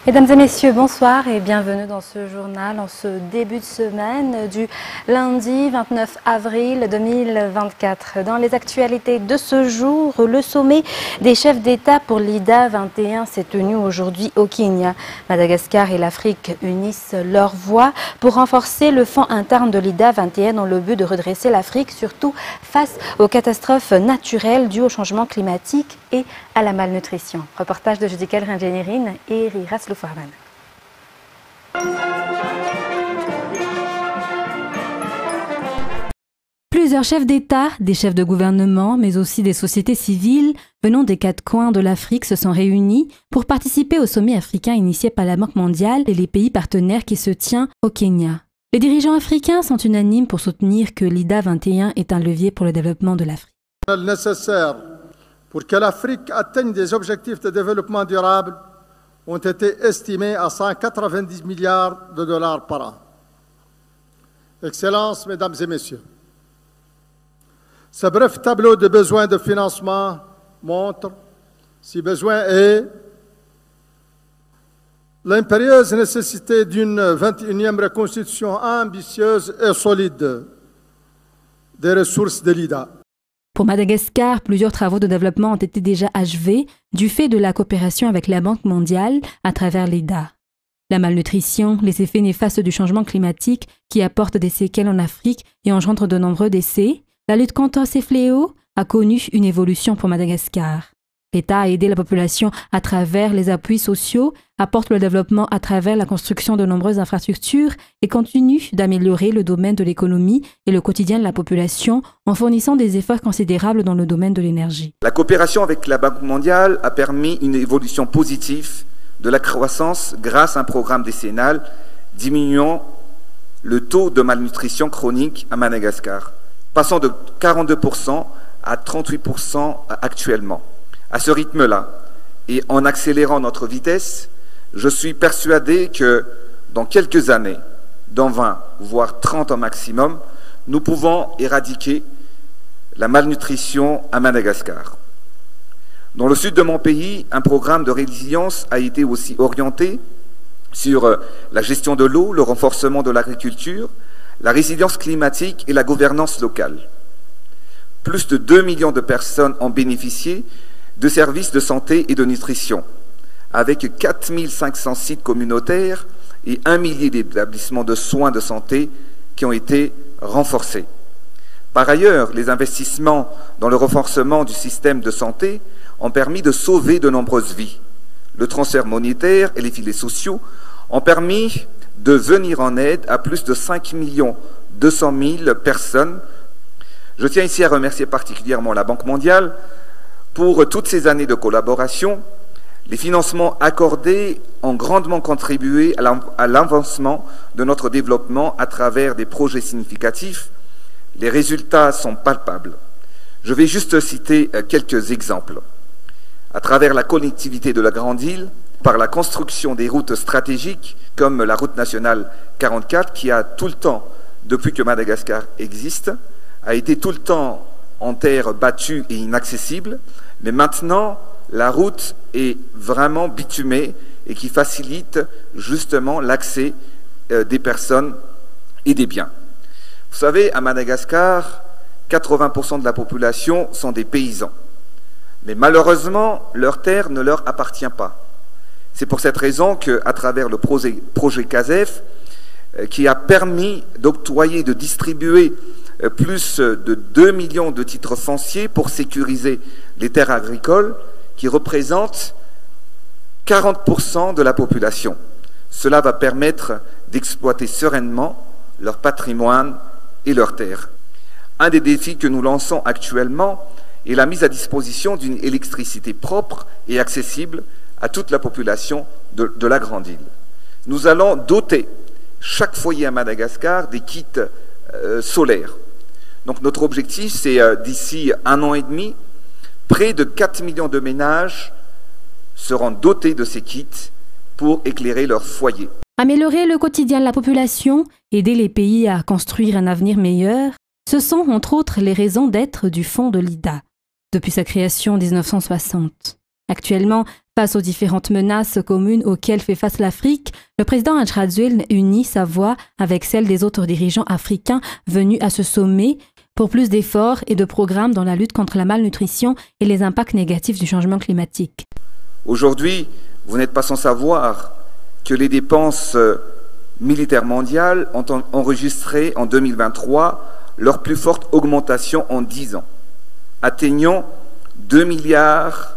Mesdames et messieurs, bonsoir et bienvenue dans ce journal en ce début de semaine du lundi 29 avril 2024. Dans les actualités de ce jour, le sommet des chefs d'État pour l'IDA 21 s'est tenu aujourd'hui au Kenya. Madagascar et l'Afrique unissent leurs voix pour renforcer le fonds interne de l'IDA 21 dans le but de redresser l'Afrique, surtout face aux catastrophes naturelles dues au changement climatique et à la malnutrition. Reportage de Judikel Ringenirine et Riras Loufarman. Plusieurs chefs d'État, des chefs de gouvernement, mais aussi des sociétés civiles venant des quatre coins de l'Afrique se sont réunis pour participer au sommet africain initié par la Banque mondiale et les pays partenaires qui se tient au Kenya. Les dirigeants africains sont unanimes pour soutenir que l'IDA 21 est un levier pour le développement de l'Afrique. Nécessaire pour que l'Afrique atteigne des objectifs de développement durable ont été estimés à 190 milliards de dollars par an. Excellences, Mesdames et Messieurs, ce bref tableau de besoins de financement montre, si besoin est, l'impérieuse nécessité d'une 21e reconstitution ambitieuse et solide des ressources de l'IDA. Pour Madagascar, plusieurs travaux de développement ont été déjà achevés du fait de la coopération avec la Banque mondiale à travers l'IDA. La malnutrition, les effets néfastes du changement climatique qui apportent des séquelles en Afrique et engendrent de nombreux décès, la lutte contre ces fléaux a connu une évolution pour Madagascar. L'État a aidé la population à travers les appuis sociaux, apporte le développement à travers la construction de nombreuses infrastructures et continue d'améliorer le domaine de l'économie et le quotidien de la population en fournissant des efforts considérables dans le domaine de l'énergie. La coopération avec la Banque mondiale a permis une évolution positive de la croissance grâce à un programme décennal diminuant le taux de malnutrition chronique à Madagascar, passant de 42% à 38% actuellement. À ce rythme-là, et en accélérant notre vitesse, je suis persuadé que dans quelques années, dans 20, voire 30 au maximum, nous pouvons éradiquer la malnutrition à Madagascar. Dans le sud de mon pays, un programme de résilience a été aussi orienté sur la gestion de l'eau, le renforcement de l'agriculture, la résilience climatique et la gouvernance locale. Plus de 2 millions de personnes ont bénéficié de services de santé et de nutrition, avec 4500 sites communautaires et 1 millier d'établissements de soins de santé qui ont été renforcés. Par ailleurs, les investissements dans le renforcement du système de santé ont permis de sauver de nombreuses vies. Le transfert monétaire et les filets sociaux ont permis de venir en aide à plus de 5 200 000 personnes. Je tiens ici à remercier particulièrement la Banque mondiale pour toutes ces années de collaboration. Les financements accordés ont grandement contribué à l'avancement de notre développement à travers des projets significatifs. Les résultats sont palpables. Je vais juste citer quelques exemples. À travers la connectivité de la Grande Île, par la construction des routes stratégiques, comme la route nationale 44, qui a tout le temps, depuis que Madagascar existe, a été tout le temps en terre battue et inaccessible, mais maintenant, la route est vraiment bitumée et qui facilite justement l'accès des personnes et des biens. Vous savez, à Madagascar, 80% de la population sont des paysans. Mais malheureusement, leur terre ne leur appartient pas. C'est pour cette raison qu'à travers le projet CASEF, qui a permis d'octroyer, de distribuer plus de 2 millions de titres fonciers pour sécuriser les terres agricoles, qui représentent 40% de la population. Cela va permettre d'exploiter sereinement leur patrimoine et leurs terres. Un des défis que nous lançons actuellement est la mise à disposition d'une électricité propre et accessible à toute la population de la Grande Île. Nous allons doter chaque foyer à Madagascar des kits solaires. Donc notre objectif, c'est d'ici 1 an et demi, près de 4 millions de ménages seront dotés de ces kits pour éclairer leur foyer. Améliorer le quotidien de la population, aider les pays à construire un avenir meilleur, ce sont entre autres les raisons d'être du fonds de l'IDA, depuis sa création en 1960. Actuellement, Face aux différentes menaces communes auxquelles fait face l'Afrique, le président Radzuel unit sa voix avec celle des autres dirigeants africains venus à ce sommet pour plus d'efforts et de programmes dans la lutte contre la malnutrition et les impacts négatifs du changement climatique. Aujourd'hui, vous n'êtes pas sans savoir que les dépenses militaires mondiales ont enregistré en 2023 leur plus forte augmentation en 10 ans, atteignant 2,4 milliards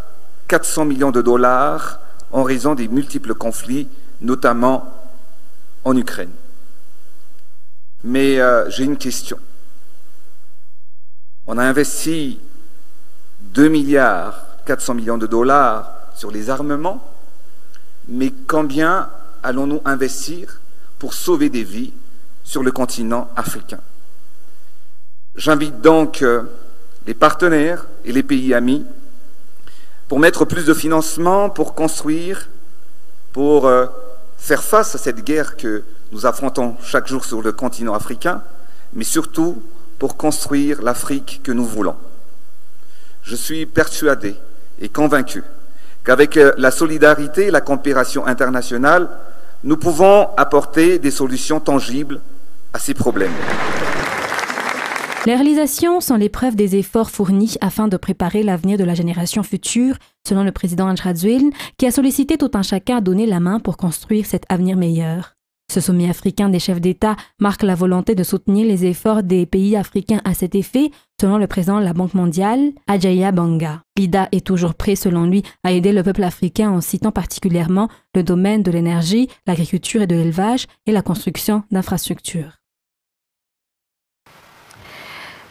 de dollars en raison des multiples conflits, notamment en Ukraine. Mais j'ai une question. On a investi 2,4 milliards de dollars sur les armements, mais combien allons-nous investir pour sauver des vies sur le continent africain? J'invite donc les partenaires et les pays amis pour mettre plus de financement, pour construire, pour faire face à cette guerre que nous affrontons chaque jour sur le continent africain, mais surtout pour construire l'Afrique que nous voulons. Je suis persuadé et convaincu qu'avec la solidarité et la coopération internationale, nous pouvons apporter des solutions tangibles à ces problèmes. Les réalisations sont l'épreuve des efforts fournis afin de préparer l'avenir de la génération future, selon le président Radzuel, qui a sollicité tout un chacun à donner la main pour construire cet avenir meilleur. Ce sommet africain des chefs d'État marque la volonté de soutenir les efforts des pays africains à cet effet, selon le président de la Banque mondiale, Adjaye Banga. L'IDA est toujours prêt, selon lui, à aider le peuple africain en citant particulièrement le domaine de l'énergie, l'agriculture et de l'élevage et la construction d'infrastructures.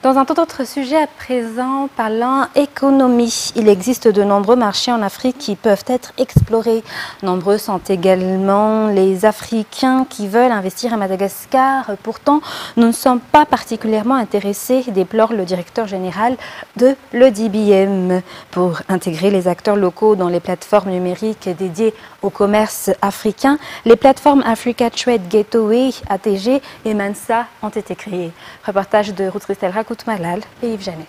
Dans un tout autre sujet à présent, parlant économie, il existe de nombreux marchés en Afrique qui peuvent être explorés. Nombreux sont également les Africains qui veulent investir à Madagascar. Pourtant, nous ne sommes pas particulièrement intéressés, déplore le directeur général de l'EDBM. Pour intégrer les acteurs locaux dans les plateformes numériques dédiées au commerce africain, les plateformes Africa Trade Gateway, ATG et Mansa ont été créées. Reportage de Ruth Christelle Malal et Yves Janel.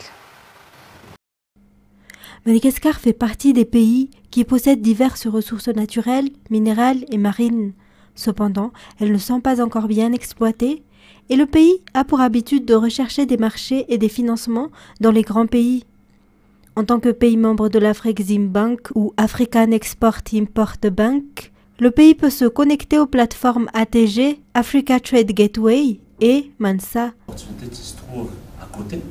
Madagascar fait partie des pays qui possèdent diverses ressources naturelles, minérales et marines. Cependant, elles ne sont pas encore bien exploitées et le pays a pour habitude de rechercher des marchés et des financements dans les grands pays. En tant que pays membre de l'Afrexim Bank ou African Export-Import Bank, le pays peut se connecter aux plateformes ATG, Africa Trade Gateway et Mansa. Côté.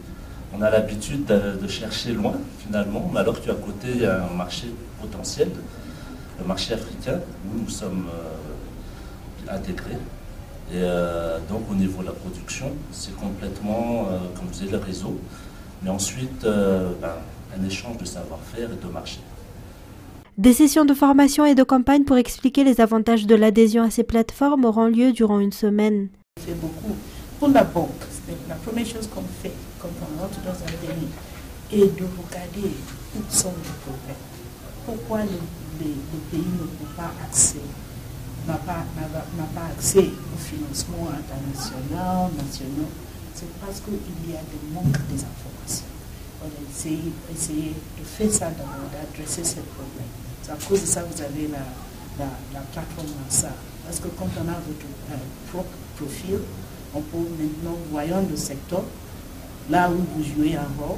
On a l'habitude de chercher loin finalement, mais alors qu'à côté il y a un marché potentiel, le marché africain, où nous sommes intégrés. Et donc au niveau de la production, c'est complètement, comme vous dites, le réseau, mais ensuite un échange de savoir-faire et de marché. Des sessions de formation et de campagne pour expliquer les avantages de l'adhésion à ces plateformes auront lieu durant une semaine. On fait beaucoup pour la banque. La première chose qu'on fait quand on rentre dans un pays est de regarder où sont les problèmes. Pourquoi les pays n'ont pas accès, n'a pas accès au financement international, national. C'est parce qu'il y a des manques des informations. On a essayé de faire ça d'abord, d'adresser ces problèmes. C'est à cause de ça que vous avez la plateforme Mansa. Parce que quand on a votre propre profil, on peut maintenant, voyant le secteur, là où vous jouez un rôle,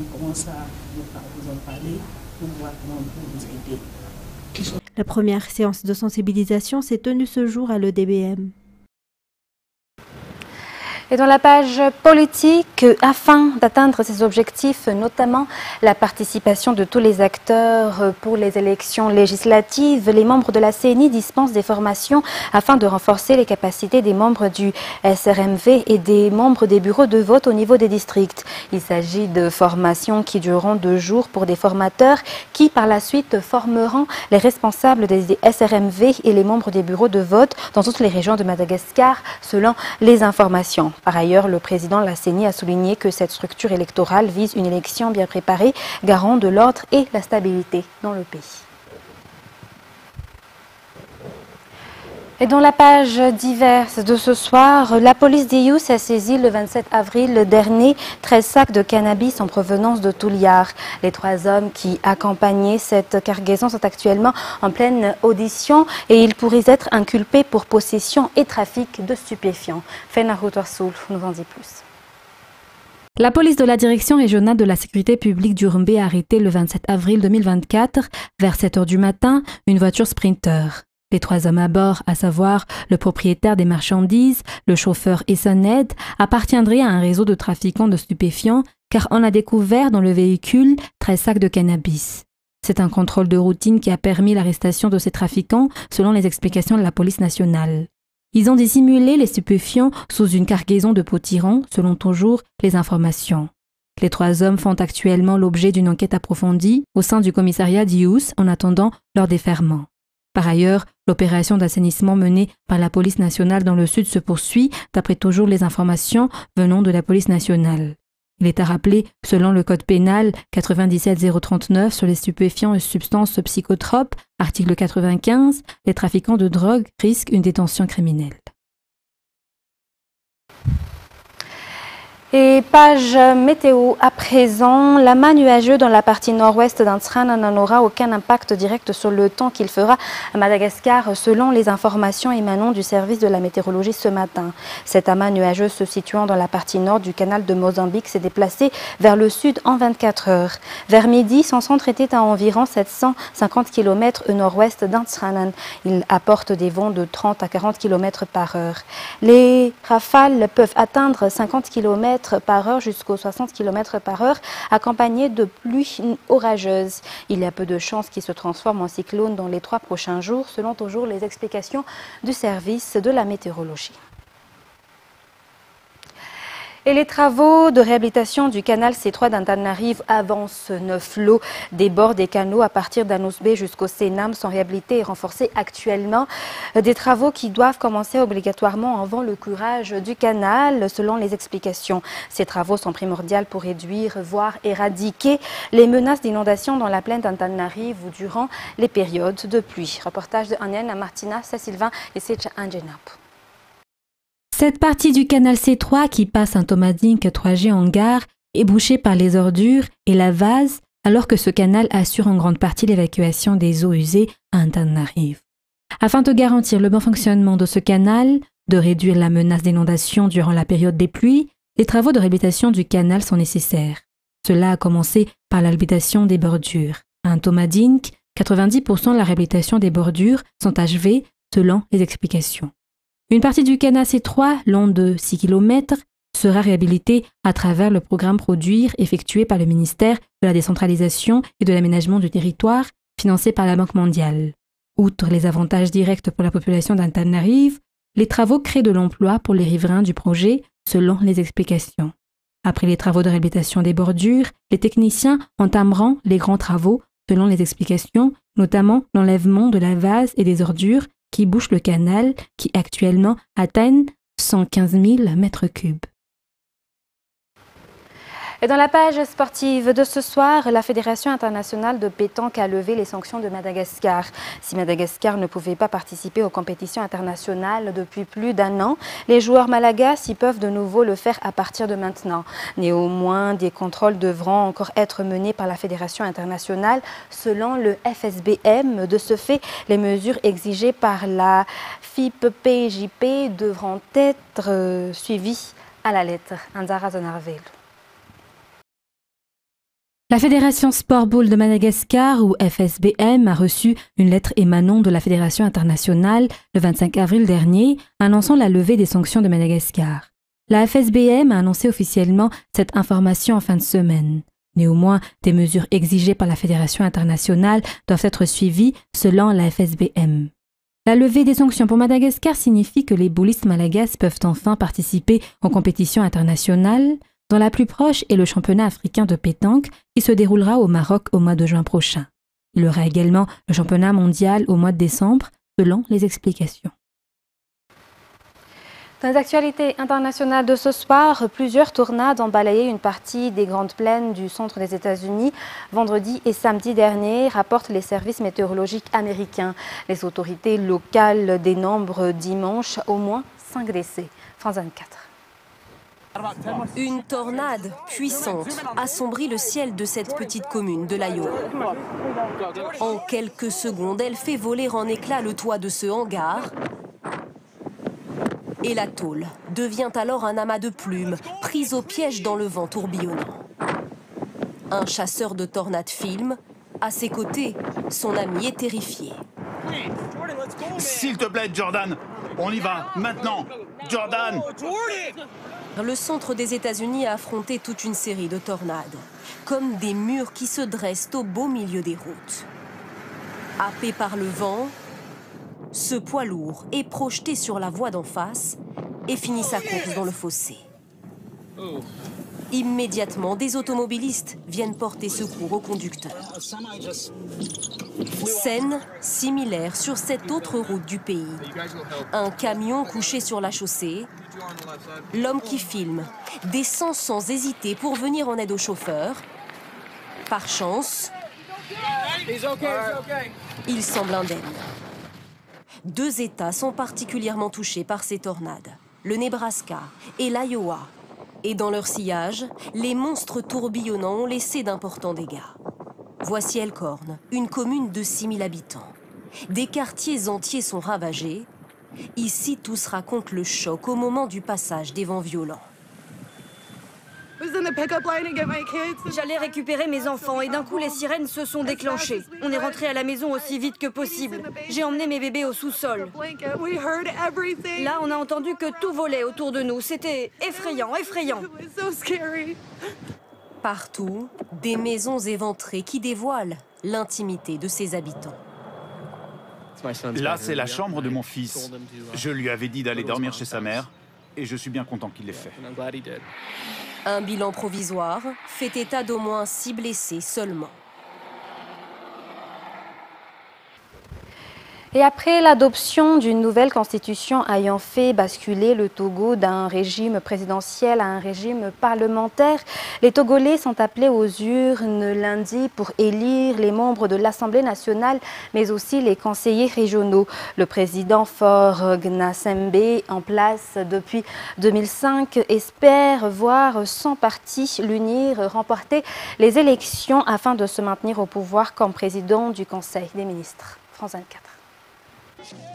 on commence à vous en parler pour voir comment on peut vous aider. La première séance de sensibilisation s'est tenue ce jour à l'EDBM. Et dans la page politique, afin d'atteindre ces objectifs, notamment la participation de tous les acteurs pour les élections législatives, les membres de la CENI dispensent des formations afin de renforcer les capacités des membres du SRMV et des membres des bureaux de vote au niveau des districts. Il s'agit de formations qui dureront 2 jours pour des formateurs qui par la suite formeront les responsables des SRMV et les membres des bureaux de vote dans toutes les régions de Madagascar selon les informations. Par ailleurs, le président de la CENI a souligné que cette structure électorale vise une élection bien préparée, garant de l'ordre et la stabilité dans le pays. Et dans la page diverse de ce soir, la police d'Ius a saisi le 27 avril dernier 13 sacs de cannabis en provenance de Touliar. Les 3 hommes qui accompagnaient cette cargaison sont actuellement en pleine audition et ils pourraient être inculpés pour possession et trafic de stupéfiants. Fenahout Warsoul nous en dit plus. La police de la Direction régionale de la sécurité publique du Rumbé a arrêté le 27 avril 2024, vers 7 h du matin, une voiture Sprinter. Les 3 hommes à bord, à savoir le propriétaire des marchandises, le chauffeur et son aide, appartiendraient à un réseau de trafiquants de stupéfiants car on a découvert dans le véhicule 13 sacs de cannabis. C'est un contrôle de routine qui a permis l'arrestation de ces trafiquants selon les explications de la police nationale. Ils ont dissimulé les stupéfiants sous une cargaison de potirons, selon toujours les informations. Les 3 hommes font actuellement l'objet d'une enquête approfondie au sein du commissariat d'Ius en attendant leur déferment. Par ailleurs, l'opération d'assainissement menée par la police nationale dans le sud se poursuit, d'après toujours les informations venant de la police nationale. Il est à rappeler, selon le code pénal 97-039 sur les stupéfiants et substances psychotropes, article 95, les trafiquants de drogue risquent une détention criminelle. Et page météo à présent, l'amas nuageux dans la partie nord-ouest d'Antsran n'aura aucun impact direct sur le temps qu'il fera à Madagascar selon les informations émanant du service de la météorologie ce matin. Cet amas nuageux se situant dans la partie nord du canal de Mozambique s'est déplacé vers le sud en 24 heures. Vers midi, son centre était à environ 750 km au nord-ouest d'Antsran. Il apporte des vents de 30 à 40 km par heure. Les rafales peuvent atteindre 50 km par heure jusqu'aux 60 km par heure, accompagnées de pluies orageuses. Il y a peu de chances qu'il se transforme en cyclone dans les 3 prochains jours, selon toujours les explications du service de la météorologie. Et les travaux de réhabilitation du canal C3 d'Antananarivo avancent. 9 lots des bords des canaux à partir d'Anousbé jusqu'au Sénam sont réhabilités et renforcés actuellement. Des travaux qui doivent commencer obligatoirement avant le curage du canal, selon les explications. Ces travaux sont primordiaux pour réduire, voire éradiquer les menaces d'inondation dans la plaine d'Antananarivo durant les périodes de pluie. Reportage de Aniane Martina, Sylvain et Secha Angenap. Cette partie du canal C3 qui passe un Tomadink 3G en gare est bouchée par les ordures et la vase, alors que ce canal assure en grande partie l'évacuation des eaux usées à Antananarivo. Afin de garantir le bon fonctionnement de ce canal, de réduire la menace d'inondation durant la période des pluies, les travaux de réhabilitation du canal sont nécessaires. Cela a commencé par l'habilitation des bordures. À un Tomadink, 90% de la réhabilitation des bordures sont achevées selon les explications. Une partie du canal C3, long de 6 km, sera réhabilitée à travers le programme Produire effectué par le ministère de la décentralisation et de l'aménagement du territoire, financé par la Banque mondiale. Outre les avantages directs pour la population d'Antananarivo, les travaux créent de l'emploi pour les riverains du projet, selon les explications. Après les travaux de réhabilitation des bordures, les techniciens entameront les grands travaux, selon les explications, notamment l'enlèvement de la vase et des ordures qui bouchent le canal, qui actuellement atteignent 115 000 mètres cubes. Et dans la page sportive de ce soir, la Fédération internationale de pétanque a levé les sanctions de Madagascar. Si Madagascar ne pouvait pas participer aux compétitions internationales depuis plus d'1 an, les joueurs malagasy peuvent de nouveau le faire à partir de maintenant. Néanmoins, des contrôles devront encore être menés par la Fédération internationale selon le FSBM. De ce fait, les mesures exigées par la FIP-PJP devront être suivies à la lettre. Anzara Zonarvel. La Fédération Sport Boule de Madagascar, ou FSBM, a reçu une lettre émanant de la Fédération internationale le 25 avril dernier, annonçant la levée des sanctions de Madagascar. La FSBM a annoncé officiellement cette information en fin de semaine. Néanmoins, des mesures exigées par la Fédération internationale doivent être suivies selon la FSBM. La levée des sanctions pour Madagascar signifie que les boulistes malagasy peuvent enfin participer aux compétitions internationales, dont la plus proche est le championnat africain de pétanque qui se déroulera au Maroc au mois de juin prochain. Il y aura également le championnat mondial au mois de décembre, selon les explications. Dans les actualités internationales de ce soir, plusieurs tornades ont balayé une partie des grandes plaines du centre des États-Unis vendredi et samedi dernier, rapportent les services météorologiques américains. Les autorités locales dénombrent dimanche au moins 5 décès. France 24. Une tornade puissante assombrit le ciel de cette petite commune de l'Iowa. En quelques secondes, elle fait voler en éclats le toit de ce hangar. Et la tôle devient alors un amas de plumes, prise au piège dans le vent tourbillonnant. Un chasseur de tornades filme. À ses côtés, son ami est terrifié. S'il te plaît, Jordan, on y va, maintenant. Jordan! Le centre des États-Unis a affronté toute une série de tornades, comme des murs qui se dressent au beau milieu des routes. Happé par le vent, ce poids lourd est projeté sur la voie d'en face et finit sa course dans le fossé. Immédiatement, des automobilistes viennent porter secours au conducteur. Scène similaire sur cette autre route du pays. Un camion couché sur la chaussée. L'homme qui filme descend sans hésiter pour venir en aide au chauffeur. Par chance, il semble indemne. 2 États sont particulièrement touchés par ces tornades, le Nebraska et l'Iowa. Et dans leur sillage, les monstres tourbillonnants ont laissé d'importants dégâts. Voici Elkhorn, une commune de 6000 habitants. Des quartiers entiers sont ravagés. Ici, tous racontent le choc au moment du passage des vents violents. J'allais récupérer mes enfants et d'un coup les sirènes se sont déclenchées. On est rentré à la maison aussi vite que possible. J'ai emmené mes bébés au sous-sol. Là, on a entendu que tout volait autour de nous. C'était effrayant, effrayant. Partout, des maisons éventrées qui dévoilent l'intimité de ses habitants. Là, c'est la chambre de mon fils. Je lui avais dit d'aller dormir chez sa mère et je suis bien content qu'il l'ait fait. Un bilan provisoire fait état d'au moins 6 blessés seulement. Et après l'adoption d'une nouvelle constitution ayant fait basculer le Togo d'un régime présidentiel à un régime parlementaire, les Togolais sont appelés aux urnes lundi pour élire les membres de l'Assemblée nationale, mais aussi les conseillers régionaux. Le président Faure Gnassingbe, en place depuis 2005, espère voir son parti, l'UNIR, remporter les élections afin de se maintenir au pouvoir comme président du Conseil des ministres. France 24.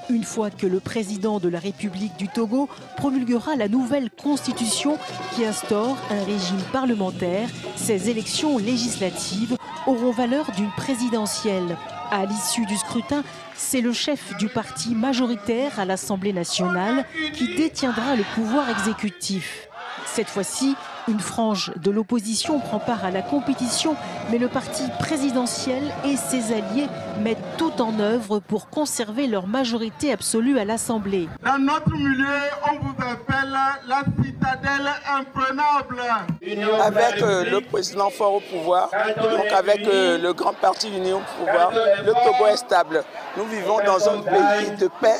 Une fois que le président de la République du Togo promulguera la nouvelle constitution qui instaure un régime parlementaire, ces élections législatives auront valeur d'une présidentielle. À l'issue du scrutin, c'est le chef du parti majoritaire à l'Assemblée nationale qui détiendra le pouvoir exécutif. Cette fois-ci, une frange de l'opposition prend part à la compétition, mais le parti présidentiel et ses alliés mettent tout en œuvre pour conserver leur majorité absolue à l'Assemblée. Dans notre milieu, on vous appelle la citadelle imprenable. Avec le président fort au pouvoir, donc avec le grand parti uni au pouvoir, le Togo est stable. Nous vivons dans un pays de paix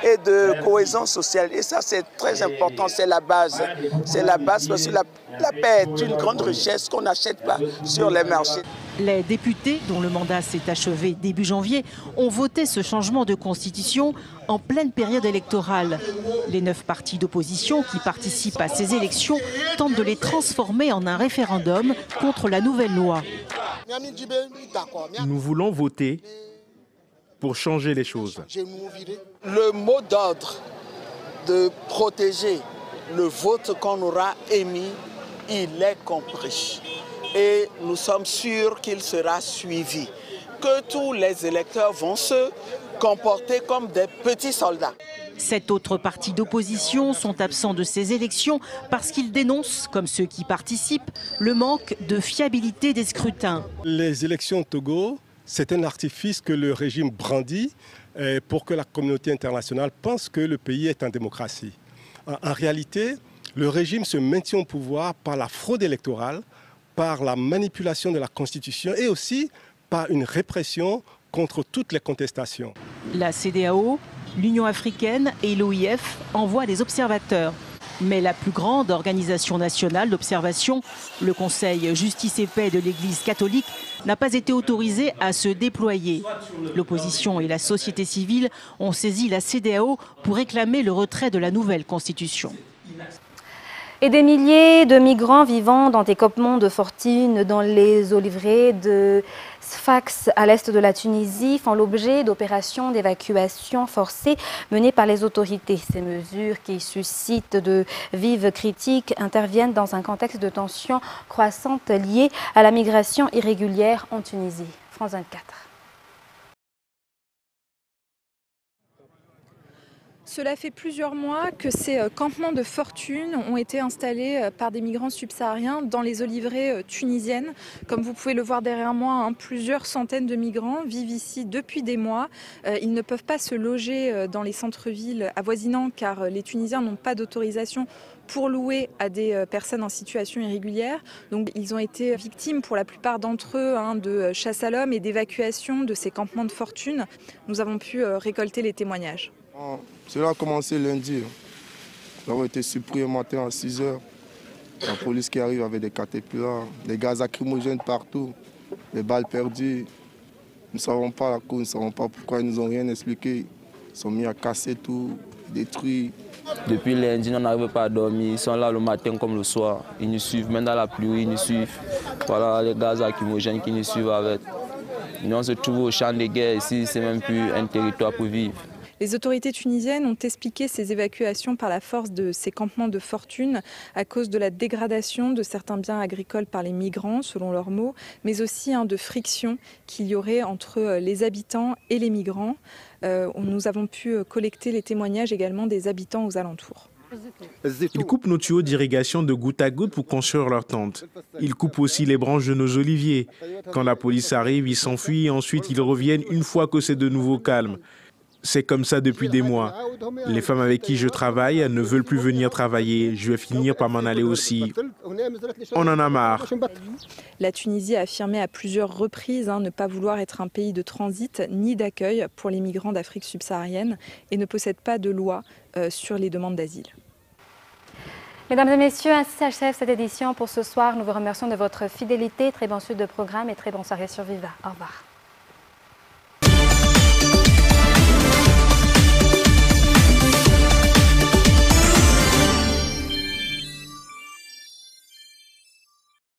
et de cohésion sociale. Et ça, c'est très important, c'est la base. C'est la base parce que la paix est une grande richesse qu'on n'achète pas sur les marchés. Les députés, dont le mandat s'est achevé début janvier, ont voté ce changement de constitution en pleine période électorale. Les 9 partis d'opposition qui participent à ces élections tentent de les transformer en un référendum contre la nouvelle loi. Nous voulons voter pour changer les choses. Le mot d'ordre de protéger le vote qu'on aura émis, il est compris. Et nous sommes sûrs qu'il sera suivi. Que tous les électeurs vont se comporter comme des petits soldats. 7 autres partis d'opposition sont absents de ces élections parce qu'ils dénoncent, comme ceux qui participent, le manque de fiabilité des scrutins. Les élections au Togo, c'est un artifice que le régime brandit pour que la communauté internationale pense que le pays est en démocratie. En réalité, le régime se maintient au pouvoir par la fraude électorale, par la manipulation de la Constitution et aussi par une répression contre toutes les contestations. La CEDEAO L'Union africaine et l'OIF envoient des observateurs. Mais la plus grande organisation nationale d'observation, le Conseil Justice et Paix de l'Église catholique, n'a pas été autorisée à se déployer. L'opposition et la société civile ont saisi la CEDEAO pour réclamer le retrait de la nouvelle constitution. Et des milliers de migrants vivant dans des campements de fortune dans les oliviers de Sfax à l'est de la Tunisie font l'objet d'opérations d'évacuation forcée menées par les autorités. Ces mesures qui suscitent de vives critiques interviennent dans un contexte de tensions croissantes liées à la migration irrégulière en Tunisie. France 24. Cela fait plusieurs mois que ces campements de fortune ont été installés par des migrants subsahariens dans les oliveraies tunisiennes. Comme vous pouvez le voir derrière moi, plusieurs centaines de migrants vivent ici depuis des mois. Ils ne peuvent pas se loger dans les centres-villes avoisinants car les Tunisiens n'ont pas d'autorisation pour louer à des personnes en situation irrégulière. Donc ils ont été victimes pour la plupart d'entre eux de chasse à l'homme et d'évacuation de ces campements de fortune. Nous avons pu récolter les témoignages. Cela a commencé lundi. Nous avons été surpris le matin à 6 h. La police qui arrive avec des caterpillars, des gaz lacrymogènes partout, des balles perdues. Nous ne savons pas la cause, nous ne savons pas pourquoi ils ne nous ont rien expliqué. Ils sont mis à casser tout, détruire. Depuis lundi, on n'arrive pas à dormir. Ils sont là le matin comme le soir. Ils nous suivent, même dans la pluie, ils nous suivent. Voilà les gaz lacrymogènes qui nous suivent avec. Nous, on se trouve au champ de guerre ici, c'est même plus un territoire pour vivre. Les autorités tunisiennes ont expliqué ces évacuations par la force de ces campements de fortune à cause de la dégradation de certains biens agricoles par les migrants, selon leurs mots, mais aussi de frictions qu'il y aurait entre les habitants et les migrants. Nous avons pu collecter les témoignages également des habitants aux alentours. Ils coupent nos tuyaux d'irrigation de goutte à goutte pour construire leurs tentes. Ils coupent aussi les branches de nos oliviers. Quand la police arrive, ils s'enfuient et ensuite ils reviennent une fois que c'est de nouveau calme. C'est comme ça depuis des mois. Les femmes avec qui je travaille ne veulent plus venir travailler. Je vais finir par m'en aller aussi. On en a marre. La Tunisie a affirmé à plusieurs reprises ne pas vouloir être un pays de transit ni d'accueil pour les migrants d'Afrique subsaharienne et ne possède pas de loi sur les demandes d'asile. Mesdames et messieurs, ainsi s'achève cette édition pour ce soir. Nous vous remercions de votre fidélité. Très bonne suite de programme et très bonne soirée sur Viva. Au revoir.